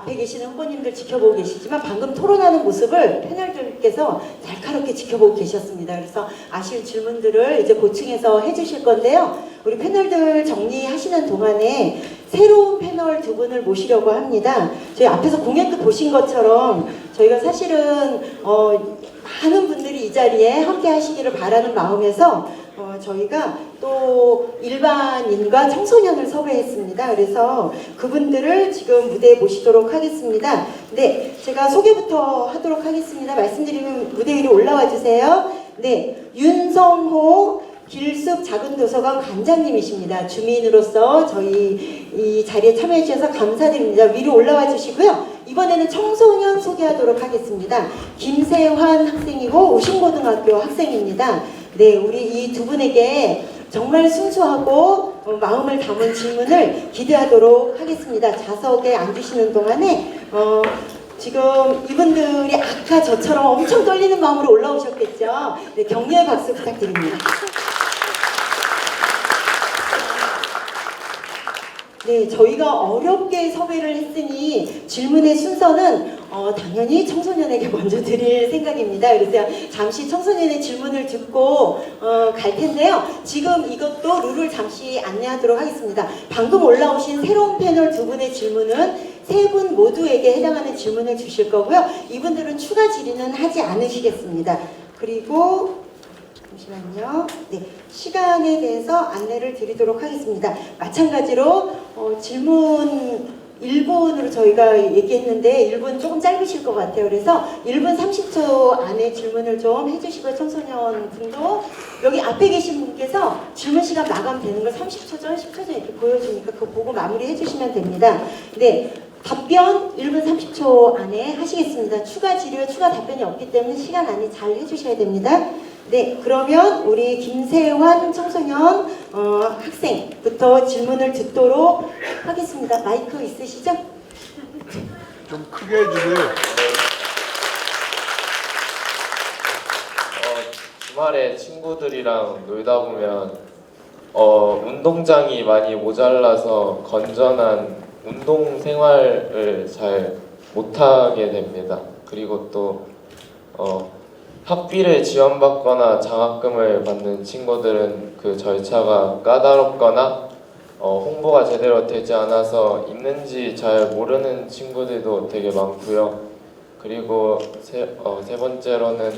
앞에 계시는 후보님들 지켜보고 계시지만 방금 토론하는 모습을 패널들께서 날카롭게 지켜보고 계셨습니다. 그래서 아쉬운 질문들을 이제 고층에서 해주실 건데요. 우리 패널들 정리하시는 동안에 새로운 패널 두 분을 모시려고 합니다. 저희 앞에서 공연도 보신 것처럼 저희가 사실은 많은 분들이 이 자리에 함께 하시기를 바라는 마음에서 저희가 또 일반인과 청소년을 섭외했습니다. 그래서 그분들을 지금 무대에 모시도록 하겠습니다. 네, 제가 소개부터 하도록 하겠습니다. 말씀드리면 무대 위로 올라와 주세요. 네, 윤성호 길숲 작은도서관 관장님이십니다. 주민으로서 저희 이 자리에 참여해 주셔서 감사드립니다. 위로 올라와 주시고요. 이번에는 청소년 소개하도록 하겠습니다. 김세환 학생이고 우신고등학교 학생입니다. 네, 우리 이 두 분에게 정말 순수하고 마음을 담은 질문을 기대하도록 하겠습니다. 좌석에 앉으시는 동안에 지금 이분들이 아까 저처럼 엄청 떨리는 마음으로 올라오셨겠죠? 네, 격려의 박수 부탁드립니다. 네, 저희가 어렵게 섭외를 했으니 질문의 순서는 당연히 청소년에게 먼저 드릴 생각입니다. 그래서 잠시 청소년의 질문을 듣고 갈 텐데요. 지금 이것도 룰을 잠시 안내하도록 하겠습니다. 방금 올라오신 새로운 패널 두 분의 질문은 세 분 모두에게 해당하는 질문을 주실 거고요. 이분들은 추가 질의는 하지 않으시겠습니다. 그리고 잠시만요. 네, 시간에 대해서 안내를 드리도록 하겠습니다. 마찬가지로 질문 1분으로 저희가 얘기했는데 1분 조금 짧으실 것 같아요. 그래서 1분 30초 안에 질문을 좀 해주시고요. 청소년 분도 여기 앞에 계신 분께서 질문 시간 마감되는 걸 30초 전, 10초 전 이렇게 보여주니까 그거 보고 마무리해 주시면 됩니다. 네, 답변 1분 30초 안에 하시겠습니다. 추가 질의와 추가 답변이 없기 때문에 시간 안에 잘 해주셔야 됩니다. 네, 그러면 우리 김세환 청소년 학생부터 질문을 듣도록 하겠습니다. 마이크 있으시죠? 좀 크게 해주세요. 주말에 친구들이랑 놀다 보면 운동장이 많이 모자라서 건전한 운동 생활을 잘 못하게 됩니다. 그리고 또 학비를 지원받거나 장학금을 받는 친구들은 그 절차가 까다롭거나 홍보가 제대로 되지 않아서 있는지 잘 모르는 친구들도 되게 많고요. 그리고 세 번째로는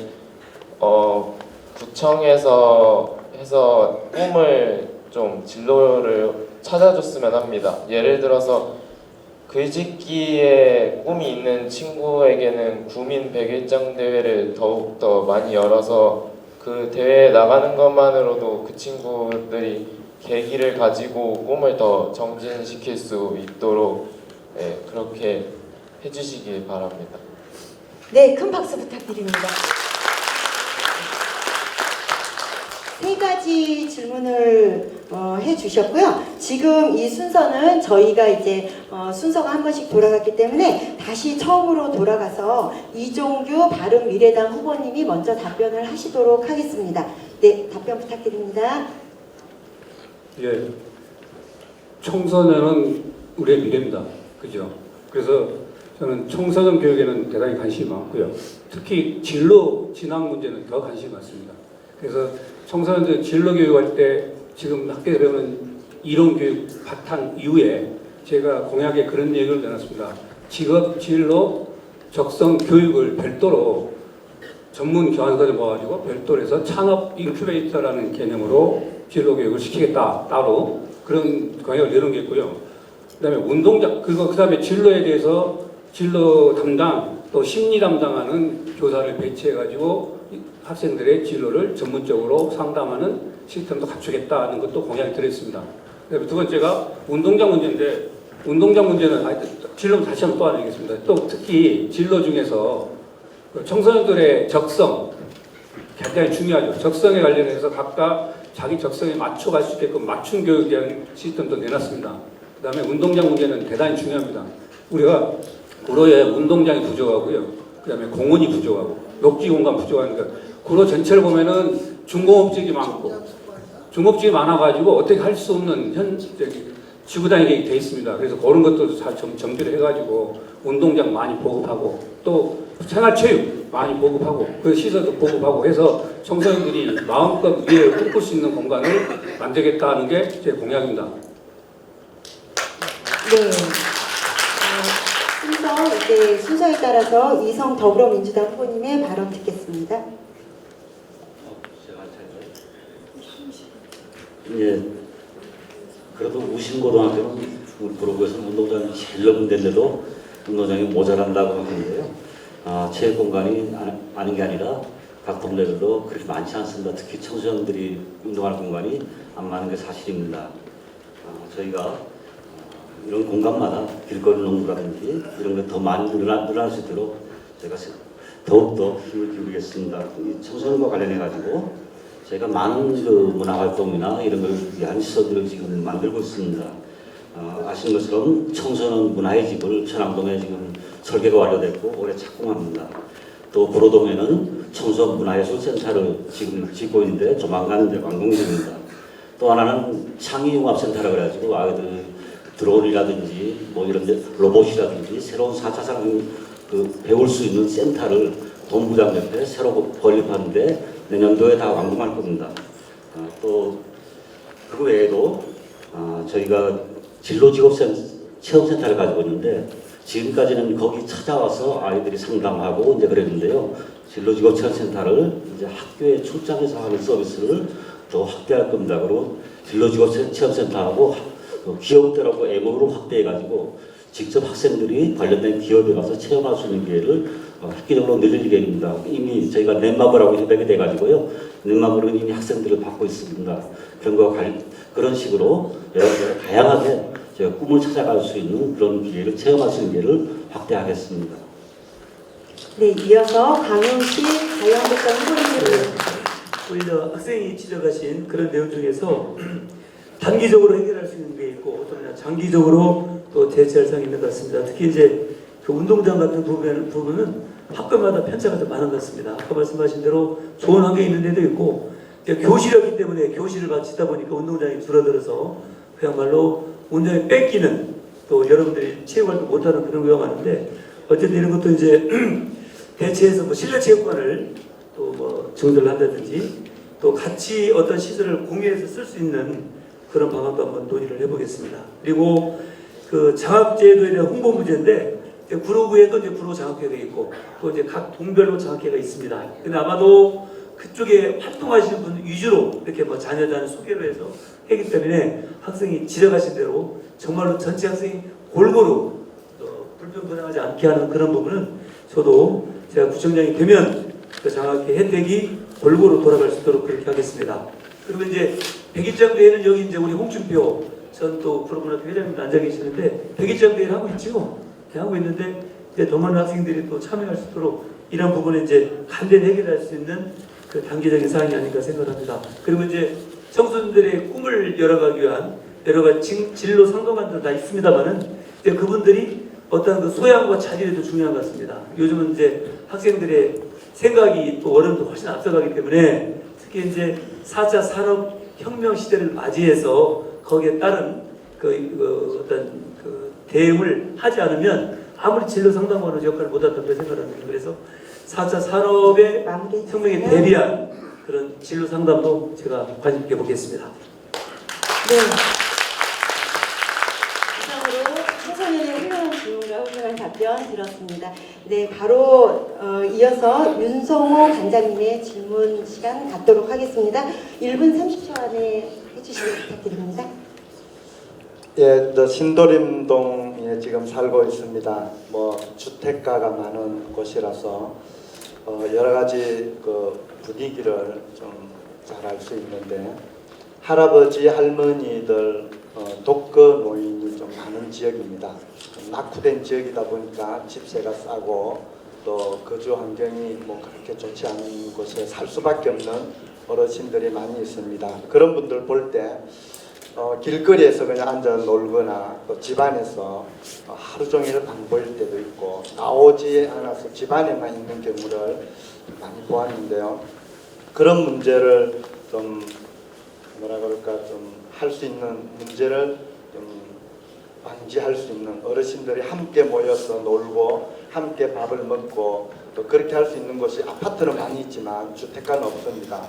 구청에서 해서 꿈을 좀 진로를 찾아줬으면 합니다. 예를 들어서 글짓기에 꿈이 있는 친구에게는 구민 100일장 대회를 더욱더 많이 열어서 그 대회에 나가는 것만으로도 그 친구들이 계기를 가지고 꿈을 더 정진시킬 수 있도록 그렇게 해주시길 바랍니다. 네, 큰 박수 부탁드립니다. 세 가지 질문을 해주셨고요. 지금 이 순서는 저희가 이제 순서가 한 번씩 돌아갔기 때문에 다시 처음으로 돌아가서 이종규 바른미래당 후보님이 먼저 답변을 하시도록 하겠습니다. 네, 답변 부탁드립니다. 예, 청소년은 우리의 미래입니다. 그죠? 그래서 저는 청소년 교육에는 대단히 관심이 많고요. 특히 진로 진학 문제는 더 관심이 많습니다. 그래서 청소년들 진로 교육할 때 지금 학교에서 배우는 이론 교육 바탕 이후에 제가 공약에 그런 얘기를 내놨습니다. 직업 진로 적성 교육을 별도로 전문 교환서를 모아가지고 별도로 해서 창업 인큐베이터라는 개념으로 진로 교육을 시키겠다 따로 그런 공약을 내놓겠고요. 그다음에 운동장 그다음에 진로에 대해서 진로 담당 또 심리 담당하는 교사를 배치해가지고 학생들의 진로를 전문적으로 상담하는 시스템도 갖추겠다는 것도 공약이 들어있습니다. 두 번째가 운동장 문제인데 운동장 문제는 진로 다시 한번 또 알리겠습니다. 또 특히 진로 중에서 청소년들의 적성 굉장히 중요하죠. 적성에 관련해서 각각 자기 적성에 맞춰갈 수 있게끔 맞춤 교육에 대한 시스템도 내놨습니다. 그 다음에 운동장 문제는 대단히 중요합니다. 우리가 구로에 운동장이 부족하고요. 그 다음에 공원이 부족하고 녹지 공간 부족하니까 구로 전체를 보면은 중공업직이 많고 중업직이 많아가지고 어떻게 할 수 없는 지구단위계 돼 있습니다. 그래서 그런 것도 잘 정비를 해가지고 운동장 많이 보급하고 또 생활체육 많이 보급하고 그 시설도 보급하고 해서 청소년들이 마음껏 위에 꿈꿀 수 있는 공간을 만들겠다는 게 제 공약입니다. 네. 순서에 따라서 이성 더불어민주당 후보님의 발언 듣겠습니다. 예, 그래도 우신고등학교는 우리 부로구에서는 운동장이 제일 넓은 데인데도 운동장이 모자란다고 하는데요. 체육 공간이 아닌 게 아니라 각 동네들도 그렇게 많지 않습니다. 특히 청소년들이 운동할 공간이 안 많은 게 사실입니다. 저희가 이런 공간마다 길거리 농구라든지 이런 게 더 많이 늘어날 수 있도록 제가 더욱더 힘을 기울이겠습니다. 이 청소년과 관련해 가지고 저희가 많은 그 문화활동이나 이런 걸 위한 시설들을 지금 만들고 있습니다. 아시는 것처럼 청소년 문화의 집을 천왕동에 지금 설계가 완료됐고 올해 착공합니다. 또 보로동에는 청소년 문화예술센터를 지금 짓고 있는데 조만간 이제 완공 중입니다. 또 하나는 창의융합센터라고 해가지고 아이들 드론이라든지 뭐 이런 데 로봇이라든지 새로운 4차 산업 그 배울 수 있는 센터를 본부장 옆에 새로 건립하는데 내년도에 다 완공할 겁니다. 또 그 외에도 저희가 진로직업 체험센터를 가지고 있는데 지금까지는 거기 찾아와서 아이들이 상담하고 이제 그랬는데요. 진로직업 체험센터를 이제 학교에 출장해서 하는 서비스를 더 확대할 겁니다. 그리고 진로직업 체험센터하고 기업들하고 MO를 확대해가지고 직접 학생들이 관련된 기업에 가서 체험할 수 있는 기회를 획기적으로 늘릴 계획입니다. 이미 저희가 넷마블하고 협약이 돼가지고요. 넷마블은 이미 학생들을 받고 있습니다. 그런 식으로 여러 다양하게 제가 꿈을 찾아갈 수 있는 그런 기회를 체험할 수 있는 기회를 확대하겠습니다. 네, 이어서 강용식 자유한국당 후보님을 우리 학생이 지적하신 그런 내용 중에서 단기적으로 해결할 수 있는 게 있고 어떤 장기적으로 또 대체할 사항이 있는 것 같습니다. 특히 이제 그 운동장 같은 부분은 학교마다 편차가 좀 많은 것 같습니다. 아까 말씀하신 대로 좋은 환경이 있는 데도 있고 교실이었기 때문에 교실을 마치다 보니까 운동장이 줄어들어서 그야말로 운동장이 뺏기는 또 여러분들이 체육활동 못하는 그런 경우가 많은데 어쨌든 이런 것도 이제 대체해서 뭐 실내 체육관을 또 뭐 증설을 한다든지 또 같이 어떤 시설을 공유해서 쓸 수 있는 그런 방안도 한번 논의를 해보겠습니다. 그리고 그 장학제도에 대한 홍보 문제인데 구로구에도 이제 구로 장학회가 있고 또 이제 각 동별로 장학회가 있습니다. 근데 아마도 그쪽에 활동하시는 분 위주로 이렇게 뭐 자녀자녀 소개를 해서 하기 때문에 학생이 지적하신 대로 정말로 전체 학생이 골고루 불평불평하지 않게 하는 그런 부분은 저도 제가 구청장이 되면 그 장학회 혜택이 골고루 돌아갈 수 있도록 그렇게 하겠습니다. 그리고 이제 백일장 대회는 여기 이제 우리 홍준표 전 또 프로문학회 회장님도 앉아 계시는데 백일장 대회를 하고 있죠. 하고 있는데 이제 더 많은 학생들이 또 참여할 수 있도록 이런 부분에 이제 간단히 해결할 수 있는 그 단계적인 사항이 아닌가 생각합니다. 그리고 이제 청소년들의 꿈을 열어가기 위한 여러 가지 진로 상담관들 다 있습니다만은 이제 그분들이 어떤 그 소양과 자질도 중요한 것 같습니다. 요즘은 이제 학생들의 생각이 또 어른도 훨씬 앞서가기 때문에 특히 이제 4차 산업혁명 시대를 맞이해서 거기에 따른 어떤 그 대응을 하지 않으면 아무리 진로 상담원의 역할을 못한다고 생각합니다. 그래서 4차 산업의 혁명에 대비한 그런 진로 상담도 제가 관심 있게 보겠습니다. 네. 이상으로 청소년의 훌륭한 질문과 훌륭한 답변 들었습니다. 네, 바로 이어서 윤성호 관장님의 질문 시간 갖도록 하겠습니다. 1분 30초 안에 해주시길 부탁드립니다. 예, 신도림동에 지금 살고 있습니다. 뭐 주택가가 많은 곳이라서 여러 가지 그 분위기를 좀 잘 알 수 있는데 할아버지 할머니들 독거 노인이 좀 많은 지역입니다. 낙후된 지역이다 보니까 집세가 싸고 또 거주 환경이 뭐 그렇게 좋지 않은 곳에 살 수밖에 없는 어르신들이 많이 있습니다. 그런 분들 볼 때 길거리에서 그냥 앉아 놀거나 또 집안에서 하루 종일 안 보일 때도 있고 나오지 않아서 집안에만 있는 경우를 많이 보았는데요. 그런 문제를 좀 뭐라 그럴까 좀 할 수 있는 문제를 좀 방지할 수 있는, 어르신들이 함께 모여서 놀고 함께 밥을 먹고 또 그렇게 할 수 있는 곳이 아파트는 많이 있지만 주택가는 없습니다.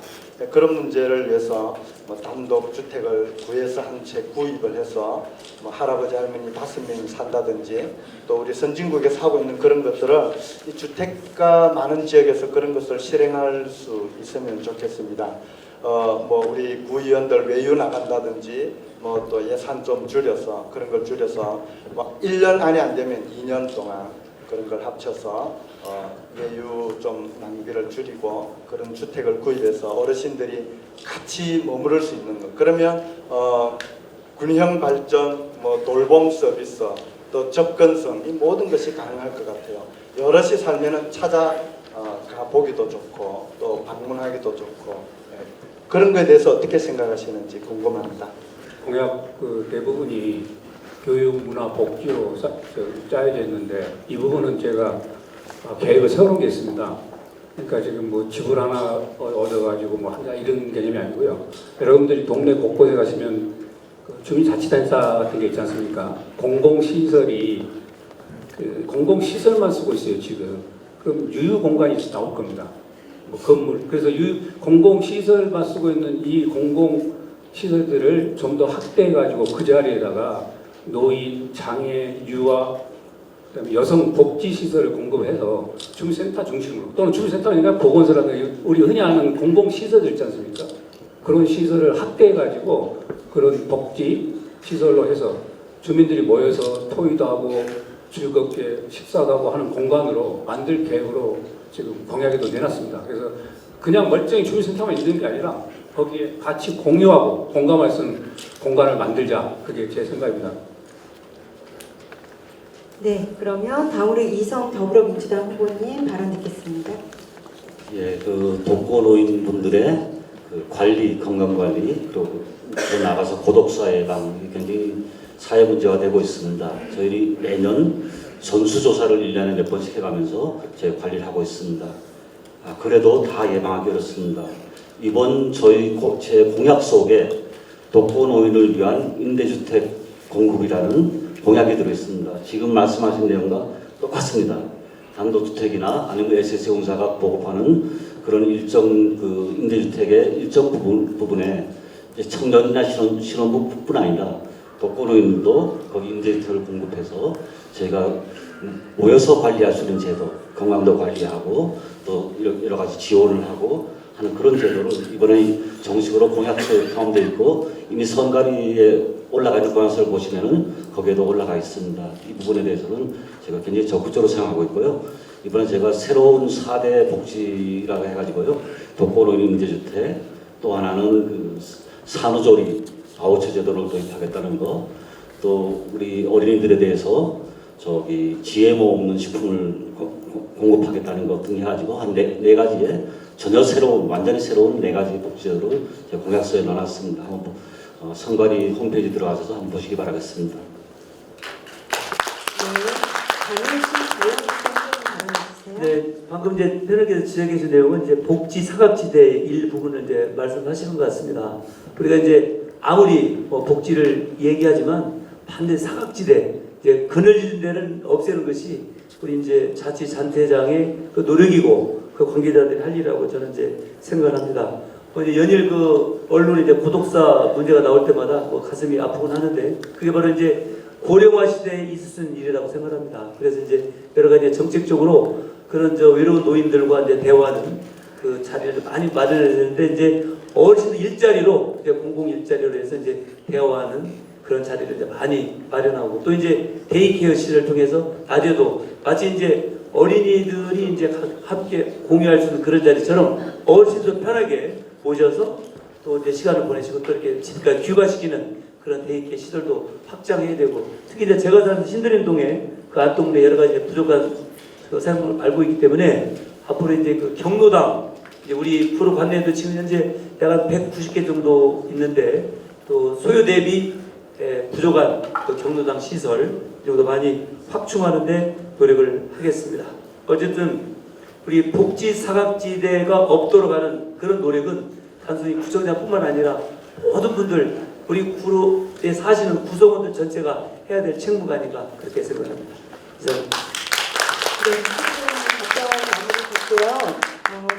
그런 문제를 위해서 뭐 단독 주택을 구해서 한 채 구입을 해서 뭐 할아버지 할머니 5명이 산다든지 또 우리 선진국에서 하고 있는 그런 것들을 이 주택가 많은 지역에서 그런 것을 실행할 수 있으면 좋겠습니다. 뭐 우리 구의원들 외유 나간다든지 뭐 또 예산 좀 줄여서 그런 걸 줄여서 뭐 1년 안에 안 되면 2년 동안 그런 걸 합쳐서 외유 좀 낭비를 줄이고 그런 주택을 구입해서 어르신들이 같이 머무를 수 있는 것. 그러면 군형 발전, 뭐 돌봄 서비스, 또 접근성 이 모든 것이 가능할 것 같아요. 여럿이 살면은 찾아 가 보기도 좋고 또 방문하기도 좋고 그런 거에 대해서 어떻게 생각하시는지 궁금합니다. 공약 그 대부분이 교육, 문화, 복지로 짜여져 있는데 이 부분은 제가 계획을 세우는 게 있습니다. 그러니까 지금 뭐 집을 하나 얻어가지고 뭐 한다 이런 개념이 아니고요. 여러분들이 동네 곳곳에 가시면 그 주민자치단체 같은 게 있지 않습니까? 공공시설이 그 공공시설만 쓰고 있어요 지금. 그럼 유휴 공간이 나올 겁니다. 뭐 건물. 그래서 공공시설만 쓰고 있는 이 공공시설들을 좀 더 확대해가지고 그 자리에다가 노인, 장애, 유아, 그다음에 여성 복지 시설을 공급해서 주민센터 중심으로 또는 주민센터가 아니라 보건소라든가 우리 흔히 아는 공공 시설들 있지 않습니까? 그런 시설을 확대해가지고 그런 복지 시설로 해서 주민들이 모여서 토의도 하고 즐겁게 식사도 하고 하는 공간으로 만들 계획으로 지금 공약에도 내놨습니다. 그래서 그냥 멀쩡히 주민센터만 있는 게 아니라 거기에 같이 공유하고 공감할 수 있는 공간을 만들자. 그게 제 생각입니다. 네, 그러면 다음으로 이성 더불어민주당 후보님 발언 듣겠습니다. 예, 그 독거노인분들의 그 관리, 건강 관리, 그리고 또 나가서 고독사 예방이 굉장히 사회 문제가 되고 있습니다. 저희들이 매년 전수조사를 1년에 몇 번씩 해가면서 저희 관리를 하고 있습니다. 그래도 다 예방하기 어렵습니다. 이번 제 공약 속에 독거노인을 위한 임대주택 공급이라는 공약이 들어있습니다. 지금 말씀하신 내용과 똑같습니다. 단독주택이나 아니면 SS공사가 보급하는 그런 일정 그 임대주택의 일정 부분에 청년이나 신혼부뿐 아니라 독거노인도 거기 임대주택을 공급해서 저희가 모여서 관리할 수 있는 제도, 건강도 관리하고 또 여러 가지 지원을 하고 하는 그런 제도를 이번에 정식으로 공약서에 포함되어 있고 이미 선관위에 올라가 있는 공약서를 보시면은 거기에도 올라가 있습니다. 이 부분에 대해서는 제가 굉장히 적극적으로 생각하고 있고요. 이번에 제가 새로운 4대 복지라고 해가지고요. 독거노인 임대주택, 또 하나는 그 산후조리 바우처 제도를 도입하겠다는 거, 또 우리 어린이들에 대해서 GMO 없는 식품을 공급하겠다는 것 등 해가지고 한 네 가지의 전혀 새로운, 완전히 새로운 4가지 복지제도를 제가 공약서에 넣어놨습니다. 한번 선관위 홈페이지 들어가셔서 한번 보시기 바라겠습니다. 네, 방금 이제 패널께서 지적해 주신 내용은 이제 복지 사각지대의 일부분을 이제 말씀하시는 것 같습니다. 우리가 이제 아무리 복지를 얘기하지만 반드시 사각지대, 이제 그늘진 데는 없애는 것이 우리 이제 자치단체장의 그 노력이고 그 관계자들이 할 일이라고 저는 이제 생각을 합니다. 이제 연일 그 언론에 이제 고독사 문제가 나올 때마다 가슴이 아프곤 하는데 그게 바로 이제 고령화 시대에 있을 수 있는 일이라고 생각합니다. 그래서 이제 여러 가지 정책적으로 그런 외로운 노인들과 이제 대화하는 그 자리를 많이 마련해야 되는데 이제 어르신들 일자리로 이제 공공 일자리로 해서 이제 대화하는 그런 자리를 이제 많이 마련하고 또 이제 데이케어 시를 통해서 낮에도 마치 이제 어린이들이 이제 함께 공유할 수 있는 그런 자리처럼 어르신들 편하게 모셔서 또 이제 시간을 보내시고 또 이렇게 집까지 귀가시키는 그런 데이케어 시설도 확장해야 되고 특히 이제 제가 사는 신도림동에 그 안동네 여러 가지 부족한 그 사용을 알고 있기 때문에 앞으로 이제 그 경로당 이제 우리 프로 관내에도 지금 현재 약 190개 정도 있는데 또 소요 대비 부족한 그 경로당 시설 이 정도 많이 확충하는데 노력을 하겠습니다. 어쨌든 우리 복지 사각지대가 없도록 하는 그런 노력은 단순히 구청장뿐만 아니라 모든 분들 우리 구로에 사시는 구성원들 전체가 해야 될 책무가 아닌가 그렇게 생각합니다. 이상입니다. 네, 답변 마무리 됐고요.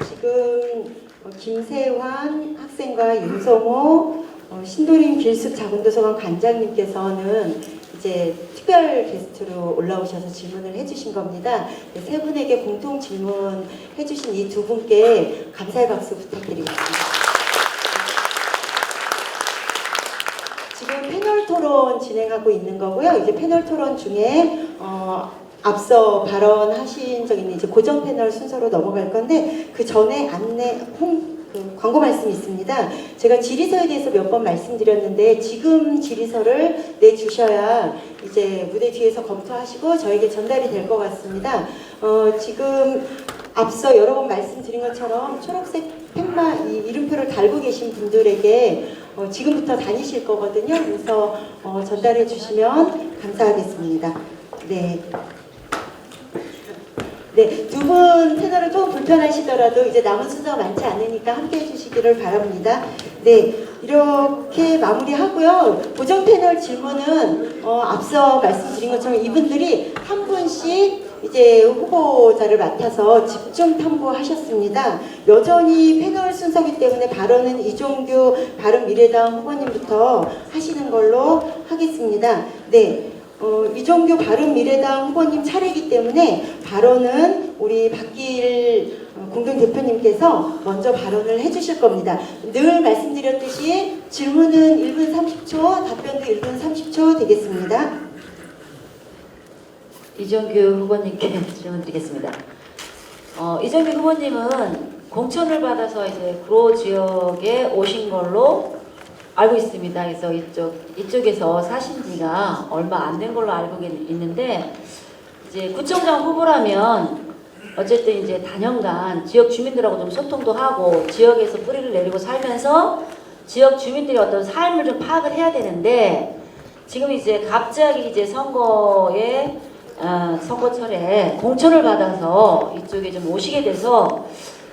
지금 김세환 학생과 윤성호 신도림 길숙 작은도서관 관장님께서는 이제 특별 게스트로 올라오셔서 질문을 해주신 겁니다. 네, 세 분에게 공통 질문 해주신 이 두 분께 감사의 박수 부탁드리겠습니다. 지금 패널 토론 진행하고 있는 거고요. 이제 패널 토론 중에 앞서 발언하신 적 있는 이제 고정 패널 순서로 넘어갈 건데 그 전에 광고 말씀이 있습니다. 제가 질의서에 대해서 몇 번 말씀드렸는데 지금 질의서를 내주셔야 이제 무대 뒤에서 검토하시고 저에게 전달이 될 것 같습니다. 지금 앞서 여러 번 말씀드린 것처럼 초록색 펜마 이 이름표를 달고 계신 분들에게 지금부터 다니실 거거든요. 그래서 전달해 주시면 감사하겠습니다. 네. 네, 두 분 패널은 조금 불편하시더라도 이제 남은 순서가 많지 않으니까 함께 해주시기를 바랍니다. 네, 이렇게 마무리하고요. 고정 패널 질문은 앞서 말씀드린 것처럼 이분들이 한 분씩 이제 후보자를 맡아서 집중 탐구하셨습니다. 여전히 패널 순서이기 때문에 발언은 이종규 바른미래당 후보님부터 하시는 걸로 하겠습니다. 네. 이종규 바른미래당 후보님 차례이기 때문에 발언은 우리 박기일 공동대표님께서 먼저 발언을 해주실 겁니다. 늘 말씀드렸듯이 질문은 1분 30초, 답변도 1분 30초 되겠습니다. 이종규 후보님께 질문 드리겠습니다. 이종규 후보님은 공천을 받아서 이제 구로 지역에 오신 걸로 알고 있습니다. 그래서 이쪽에서 사신 지가 얼마 안 된 걸로 알고 있는데, 이제 구청장 후보라면 어쨌든 이제 단연간 지역 주민들하고 좀 소통도 하고 지역에서 뿌리를 내리고 살면서 지역 주민들의 어떤 삶을 좀 파악을 해야 되는데, 지금 이제 갑자기 이제 선거철에 공천을 받아서 이쪽에 좀 오시게 돼서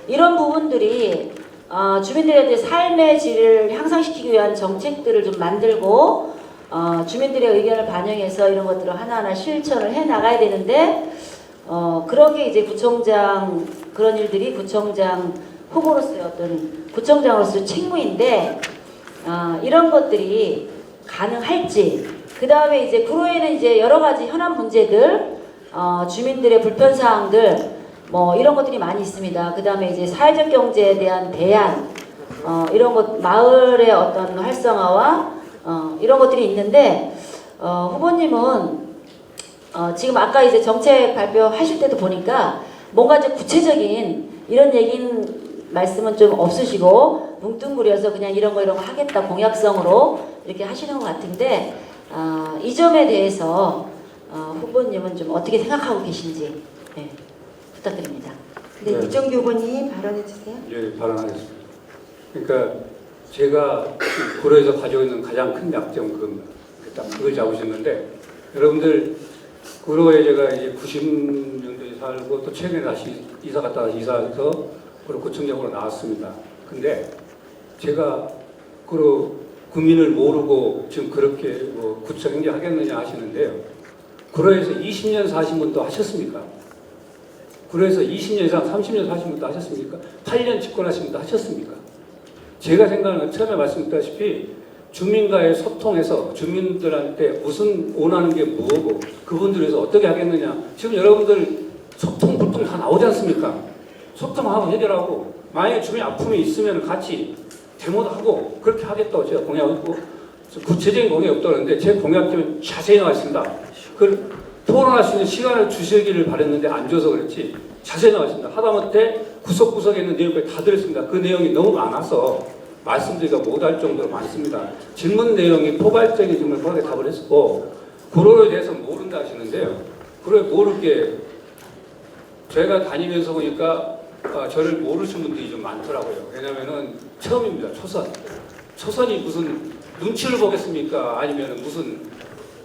이런 부분들이 주민들의 삶의 질을 향상시키기 위한 정책들을 좀 만들고 주민들의 의견을 반영해서 이런 것들을 하나하나 실천을 해 나가야 되는데 그런 게 이제 구청장 그런 일들이 구청장 후보로서의 어떤 구청장으로서의 책무인데 이런 것들이 가능할지 그 다음에 이제 구로에는 이제 여러 가지 현안 문제들 주민들의 불편 사항들 뭐 이런 것들이 많이 있습니다. 그 다음에 이제 사회적 경제에 대한 대안 이런 것 마을의 어떤 활성화와 이런 것들이 있는데 후보님은 지금 아까 이제 정책 발표하실 때도 보니까 뭔가 이제 구체적인 이런 말씀은 좀 없으시고 뭉뚱그려서 그냥 이런 거 하겠다 공약성으로 이렇게 하시는 것 같은데 이 점에 대해서 후보님은 좀 어떻게 생각하고 계신지 네, 부탁드립니다. 네, 이종규 후보님 발언해 주세요. 예, 발언하겠습니다. 그러니까 제가 구로에서 가지고 있는 가장 큰 약점 그걸 잡으셨는데 여러분들 구로에 제가 이제 90년도에 살고 또 최근에 다시 이사 갔다가 이사해서 구로 구청장으로 나왔습니다. 근데 제가 구로 구민을 모르고 지금 그렇게 뭐 구청 행정하겠느냐 하시는데요. 구로에서 20년 사신 분도 하셨습니까? 구로에서 20년 이상 30년 사신 분도 하셨습니까? 8년 집권하신 분도 하셨습니까? 제가 생각하는 건 처음에 말씀드렸다시피 주민과의 소통해서 주민들한테 무슨 원하는 게 뭐고 그분들 위해서 어떻게 하겠느냐. 지금 여러분들 소통 불통 다 나오지 않습니까? 소통하고 해결하고 만약에 주민 아픔이 있으면 같이 데모도 하고 그렇게 하겠다고 제가 공약했고 구체적인 공약이 없다는데 제 공약 좀 자세히 나와 있습니다. 그 토론할 수 있는 시간을 주시기를 바랬는데 안 줘서 그렇지 자세히 나와 있습니다. 하다못해 구석구석에 있는 내용까지 다 들었습니다. 그 내용이 너무 많아서 말씀드리기가 못할 정도로 많습니다. 질문 내용이 포괄적인 질문을 뻔하게 답을 했고 구로에 대해서 모른다 하시는데요. 구로에 모를 게 제가 다니면서 보니까 저를 모르시는 분들이 좀 많더라고요. 왜냐면은 처음입니다. 초선이 무슨 눈치를 보겠습니까? 아니면 무슨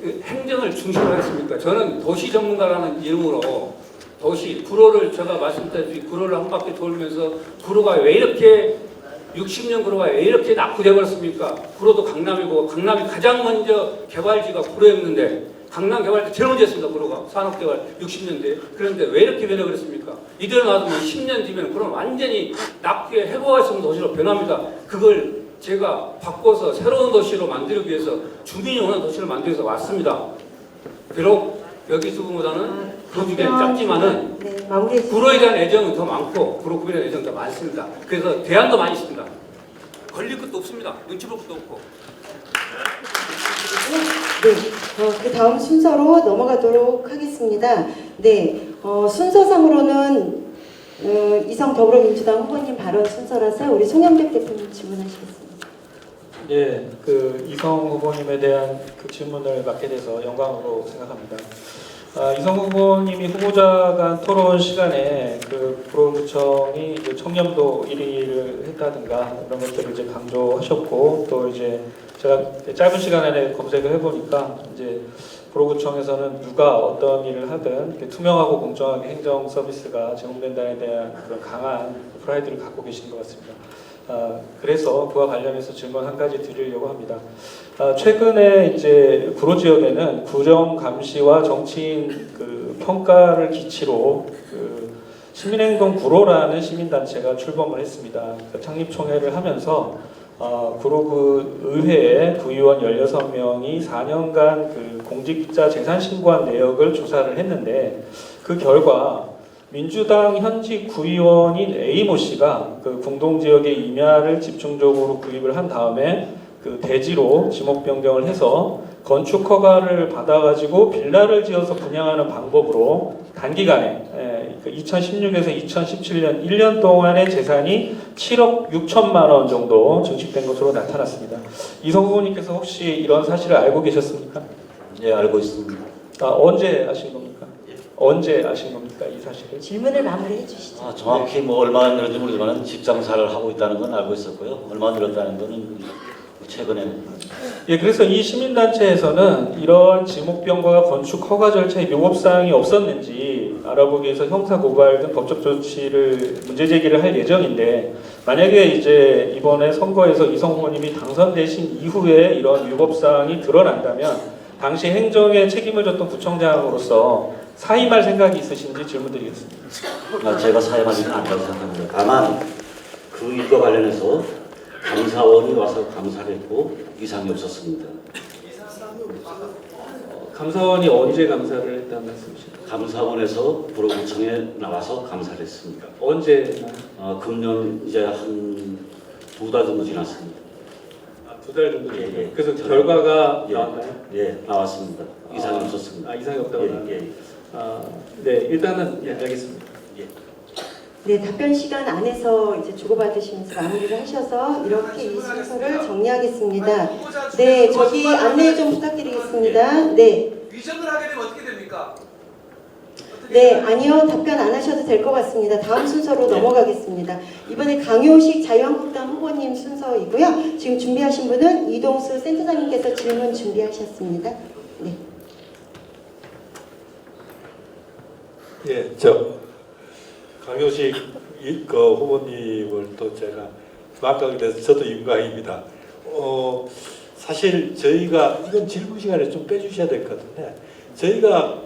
행정을 중심으로 하겠습니까? 저는 도시 전문가라는 이름으로 구로를 제가 말씀드렸듯이 구로를 한 바퀴 돌면서 구로가 왜 이렇게 60년 구로가 왜 이렇게 낙후돼 버렸습니까? 구로도 강남이고 강남이 가장 먼저 개발지가 구로였는데 강남 개발 때 제일 먼저 했습니다. 구로가 산업 개발 60년대. 그런데 왜 이렇게 변해 그랬습니까? 이대로 놔두면 10년 뒤면 구로는 완전히 낙후에 해고할 수 없는 도시로 변합니다. 그걸 제가 바꿔서 새로운 도시로 만들기 위해서 주민이 원하는 도시를 만들기 위해서 왔습니다. 비록 여기 수보다는 그룹이 짧지만은 네, 마무리해 주세요. 구로에 대한 애정은 더 많고 구로구에 대한 애정은 더 많습니다. 그래서 대안도 많이 있습니다. 걸릴 것도 없습니다. 눈치 볼 것도 없고. 네, 그 다음 순서로 넘어가도록 하겠습니다. 네, 순서상으로는 이성 더불어민주당 후보님 발언 순서라서 우리 송영택 대표님 질문하시겠습니다. 예, 그 이성 후보님에 대한 그 질문을 맡게 돼서 영광으로 생각합니다. 이성 후보님이 후보자 간 토론 시간에 그 구로구청이 이제 청렴도 1위를 했다든가 이런 것들을 이제 강조하셨고, 또 이제 제가 짧은 시간 안에 검색을 해보니까 이제 구로구청에서는 누가 어떤 일을 하든 투명하고 공정하게 행정 서비스가 제공된다에 대한 그런 강한 프라이드를 갖고 계신 것 같습니다. 그래서 그와 관련해서 질문 한 가지 드리려고 합니다. 최근에 이제 구로 지역에는 구정 감시와 정치인 그 평가를 기치로 그 시민행동 구로라는 시민단체가 출범을 했습니다. 그 창립총회를 하면서 구로구 의회의 구의원 16명이 4년간 그 공직자 재산 신고한 내역을 조사를 했는데, 그 결과 민주당 현직 구의원인 A모 씨가 그 공동지역의 임야를 집중적으로 구입을 한 다음에 그 대지로 지목 변경을 해서 건축 허가를 받아가지고 빌라를 지어서 분양하는 방법으로 단기간에 2016에서 2017년 1년 동안의 재산이 7억 6천만 원 정도 증식된 것으로 나타났습니다. 이성 후보님께서 혹시 이런 사실을 알고 계셨습니까? 예, 알고 있습니다. 언제 아신 겁니까? 언제 아신 겁니까, 이 사실을? 질문을 마무리해 주시죠. 정확히 뭐 얼마나 늘었는지 모르지만 집장사를 하고 있다는 건 알고 있었고요. 얼마나 늘었다는 거는 최근에. 예, 그래서 이 시민단체에서는 이런 지목변경과 건축 허가 절차에 위법사항이 없었는지 알아보기 위해서 형사고발 등 법적 조치를 문제 제기를 할 예정인데, 만약에 이제 이번에 선거에서 이성 후보님이 당선되신 이후에 이런 위법사항이 드러난다면 당시 행정에 책임을 졌던 구청장으로서 사임할 생각이 있으신지 질문드리겠습니다. 제가 사임하지는 않다고 생각합니다. 다만 그 일과 관련해서 감사원이 와서 감사를 했고 이상이 없었습니다. 감사원이 언제 감사를 했다는 말씀이십니까? 감사원에서 구로구청에 나와서 감사를 했습니다. 언제? 금년 이제 한 2달 정도 지났습니다. 2달 정도. 예. 그래서 결과가 예. 나왔나요? 예, 나왔습니다. 이상이 없었습니다. 이상이 없다고 나왔나요? 예. 네, 일단은 예, 알겠습니다. 예. 네, 답변 시간 안에서 이제 주고받으시면서 마무리를 하셔서 이렇게 이 순서를 정리하겠습니다. 네, 저기 안내 좀 부탁드리겠습니다. 네. 위정을 하게 되면 어떻게 됩니까? 네, 아니요. 답변 안 하셔도 될 것 같습니다. 다음 순서로 넘어가겠습니다. 이번에 강효식 자유한국당 후보님 순서이고요. 지금 준비하신 분은 이동수 센터장님께서 질문 준비하셨습니다. 네. 예, 강효식 후보님을 또 제가 막가게 돼서 저도 영광입니다. 사실 저희가 이건 질문 시간에 좀 빼주셔야 될 것 같은데, 저희가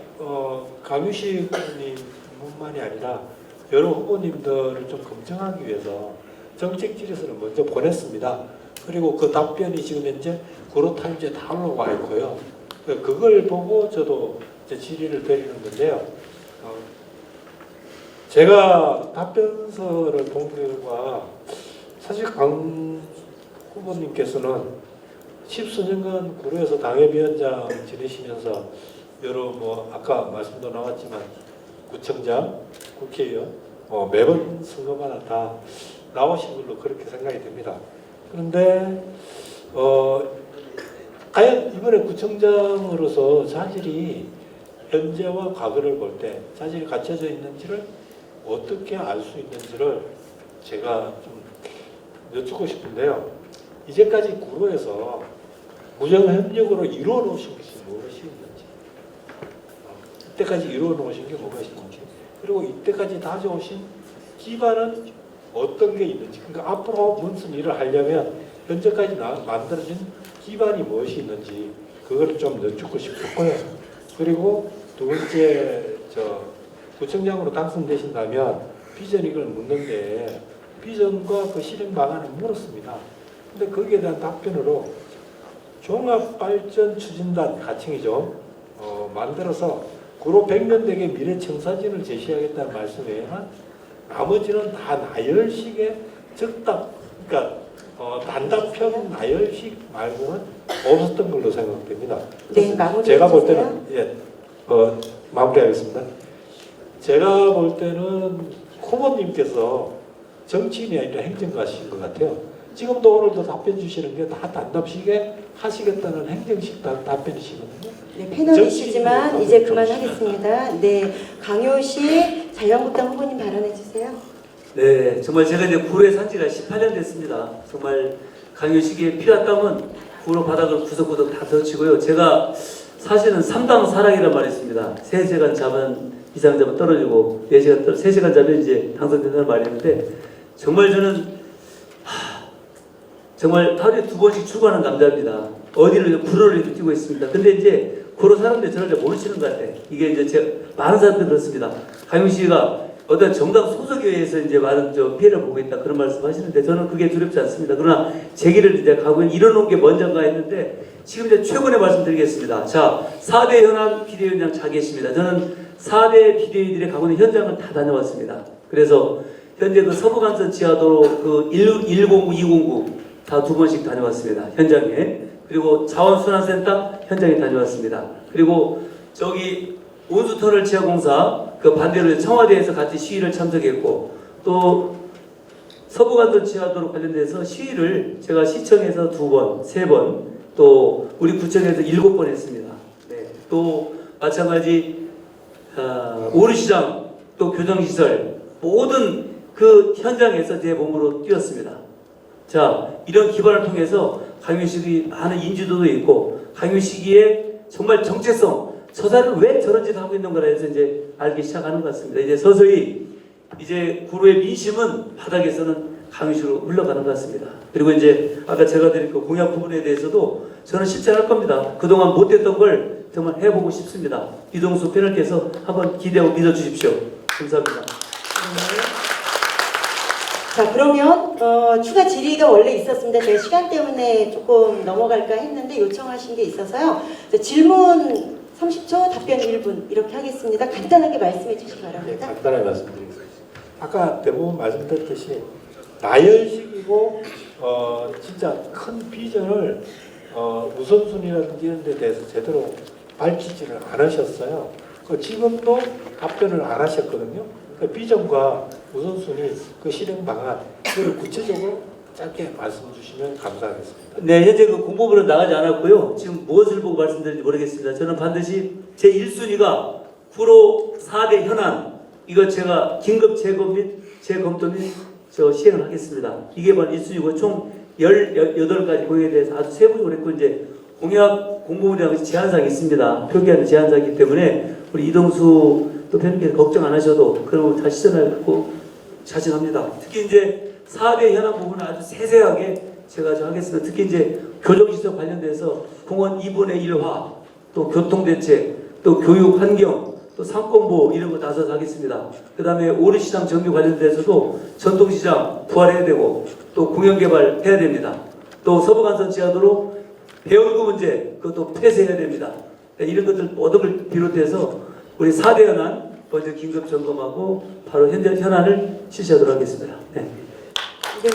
강효식 후보님뿐만이 아니라 여러 후보님들을 좀 검증하기 위해서 정책질의서를 먼저 보냈습니다. 그리고 그 답변이 지금 현재 구로타임즈에 다 올라와 있고요. 그걸 보고 저도 이제 질의를 드리는 건데요. 제가 답변서를 본 결과 사실 강 후보님께서는 10수년간 구로에서 당협위원장 지내시면서 여러 아까 말씀도 나왔지만 구청장, 국회의원 매번 선거마다 다 나오신 걸로 그렇게 생각이 됩니다. 그런데 과연 이번에 구청장으로서 자질이 현재와 과거를 볼 때 자질이 갖춰져 있는지를 어떻게 알 수 있는지를 제가 좀 여쭙고 싶은데요. 이제까지 구로에서 무정협력으로 이루어 놓으신 것이 무엇이 있는지, 이때까지 이루어 놓으신 게 뭐가 있는지, 그리고 이때까지 다져오신 기반은 어떤 게 있는지, 그러니까 앞으로 무슨 일을 하려면 현재까지 만들어진 기반이 무엇이 있는지 그걸 좀 여쭙고 싶었고요. 그리고 두 번째, 구청장으로 당선되신다면 비전 이걸 묻는데 비전과 그 실행 방안을 물었습니다. 근데 거기에 대한 답변으로 종합발전추진단 가칭이죠. 만들어서 구로 100년 대계 미래 청사진을 제시하겠다는 말씀 외에는 나머지는 다 나열식의 즉답, 그러니까 단답형 나열식 말고는 없었던 걸로 생각됩니다. 네, 마무리해 제가 볼 주세요. 때는 마무리하겠습니다. 제가 볼 때는 후보님께서 정치인이 아니라 행정가신 것 같아요. 지금도 오늘도 답변 주시는 게 다 단답식에 하시겠다는 행정식 답변이시거든요. 네, 패널이시지만 이제 그만하겠습니다. 네, 강효식 자유한국당 후보님 발언해 주세요. 네, 정말 제가 이제 구로에 산 지가 18년 됐습니다. 정말 강효식에 피와 땀은 구로 바닥을 구석구석 다 젖히고요. 제가 사실은 3당 사랑이란 말이 있습니다. 3시간 자면 이상 자면 떨어지고 3시간 자면 이제 당선된다는 말이 있는데 정말 저는 정말 하루에 2번씩 출근하는 남자입니다. 어디를 구로를 이렇게 뛰고 있습니다. 근데 이제 구로 사람들이 저를 잘 모르시는 것 같아요. 이게 이제 제가 많은 사람들이 그렇습니다. 강효식이가 어떤 정당 소속에 의해서 이제 많은 피해를 보고 있다 그런 말씀하시는데 저는 그게 두렵지 않습니다. 그러나 제 길을 이제 가고 이뤄놓은 게 먼저인가 했는데 지금 이제 최근에 말씀드리겠습니다. 자, 4대 현안 비대위원장 자 계십니다. 저는 4대 비대위들의 가고는 현장을 다 다녀왔습니다. 그래서 현재 그 서부간선 지하도로 그 109, 209 다 2번씩 다녀왔습니다. 현장에. 그리고 자원순환센터 현장에 다녀왔습니다. 그리고 저기 온수터널 지하공사 그 반대로 청와대에서 같이 시위를 참석했고 또 서부간선 지하도로 관련돼서 시위를 제가 시청에서 2번, 3번 또 우리 구청에서 7번 했습니다. 네. 또 마찬가지 오르시장 또 교정시설 모든 그 현장에서 제 몸으로 뛰었습니다. 자, 이런 기반을 통해서 강효식이 많은 인지도도 있고 강효식이의 정말 정체성 저 사람은 왜 저런 짓을 하고 있는 거라 해서 이제 알기 시작하는 것 같습니다. 이제 서서히 이제 구로의 민심은 바닥에서는 강효식으로 흘러가는 것 같습니다. 그리고 이제 아까 제가 드린 그 공약 부분에 대해서도 저는 실천할 겁니다. 그동안 못했던 걸 정말 해보고 싶습니다. 이동수 패널께서 한번 기대하고 믿어주십시오. 감사합니다. 자, 그러면 추가 질의가 원래 있었습니다. 제가 시간 때문에 조금 넘어갈까 했는데 요청하신 게 있어서요. 질문 30초, 답변 1분 이렇게 하겠습니다. 간단하게 말씀해 주시기 바랍니다. 네, 간단하게 말씀드리겠습니다. 아까 대부분 말씀드렸듯이 나열식이고 진짜 큰 비전을 우선순위라든지 이런 데 대해서 제대로 밝히지를 않으셨어요. 지금도 답변을 안 하셨거든요. 그 비전과 우선순위, 그 실행 방안, 그걸 구체적으로 짧게 말씀 주시면 감사하겠습니다. 네, 현재 그 공보부는 나가지 않았고요. 지금 무엇을 보고 말씀드리는지 모르겠습니다. 저는 반드시 제 1순위가 구로 4대 현안, 이거 제가 긴급 재검 및 재검토 및 시행을 하겠습니다. 이게 바로 1순위고 총 18가지 공약에 대해서 아주 세부적으로 했고 이제 공약 공보부랑 제한사항이 있습니다. 표기하는 제한사항이기 때문에 우리 이동수 또 팬님께서 걱정 안 하셔도 그런 거 다 실천하고 자신합니다. 특히 이제 4대 현안 부분은 아주 세세하게 제가 좀 하겠습니다. 특히 이제 교정시설 관련돼서 공원 2분의 1화, 또 교통대책, 또 교육 환경, 또 상권보호 이런 거 나서서 하겠습니다. 그 다음에 오르시장 정비 관련돼서도 전통시장 부활해야 되고 또 공영개발 해야 됩니다. 또 서부간선 지하도로 배원구 문제 그것도 폐쇄해야 됩니다. 이런 것들 모든 걸 비롯해서 우리 4대 현안 먼저 긴급 점검하고 바로 현재 현안을 실시하도록 하겠습니다. 네. 네,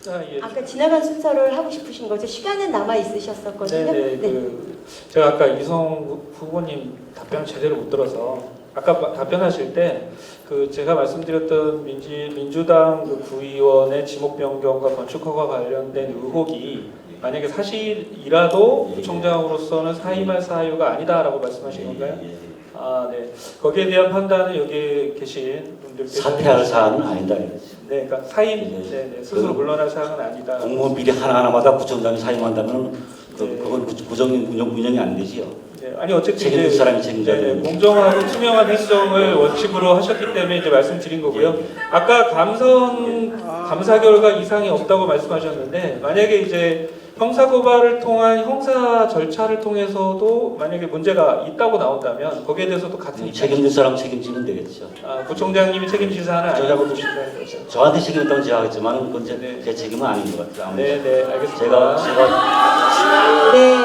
감사합니다. 예. 아까 지나간 순서를 하고 싶으신 거죠? 시간은 남아 있으셨었거든요. 네. 제가 아까 이성 후보님 답변 제대로 못 들어서 아까 답변하실 때 제가 말씀드렸던 민주당 그 구의원의 지목 변경과 건축 허가 관련된 의혹이 만약에 사실이라도 구청장으로서는 사임할 사유가 아니다라고 말씀하신 건가요? 아, 네. 거기에 대한 판단은 여기 계신 분들께서 사퇴할 사안은 아니다. 네, 그러니까 사임, 스스로 물러날 사항은 아니다. 공무원 비리 하나하나마다 구청장이 사임한다면 그건 구청 운영이 안 되지요. 네, 네, 아니 어쨌든 책임질 이제 사람이 책임져야 되는 공정하고 투명한 행정을 원칙으로 하셨기 때문에 이제 말씀드린 거고요. 아까 감사 결과 이상이 없다고 말씀하셨는데 만약에 이제 형사 고발을 통한 형사 절차를 통해서도 만약에 문제가 있다고 나온다면 거기에 대해서도 같은 입장. 책임질 사람 책임지면 되겠죠. 부총장님이 책임질 사안은 아니라고 보신다는 거죠. 저한테 책임있다면 제가 하겠지만 그건 네. 제 책임은 아닌 것 같아요. 네, 알겠습니다. 네,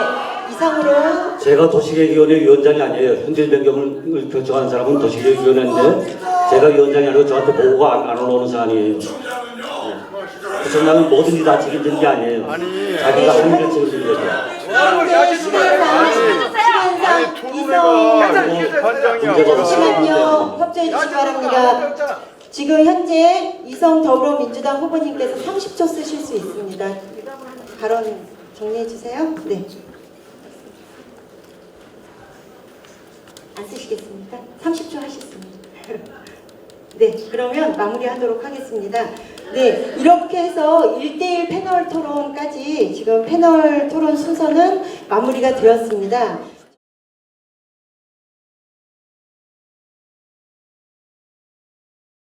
이상으로 제가 도시계획위원회 위원장이 아니에요. 현실 변경을 결정하는 사람은 도시계획위원회인데 제가 위원장이 아니고 저한테 보고가 안 올라오는 사안이에요. 부총장은 뭐든지 다 책임지는 게 아니에요. 자기가 한 일을 책임지는 거죠. 현재 시간상 잠시만요. 협조해 주시기 바랍니다. 지금 현재 이성 더불어민주당 후보님께서 30초 쓰실 수 있습니다. 발언 정리해 주세요. 네. 안 쓰시겠습니까? 30초 하셨습니다. 네, 그러면 마무리하도록 하겠습니다. 네, 이렇게 해서 1대1 패널 토론까지 지금 패널 토론 순서는 마무리가 되었습니다.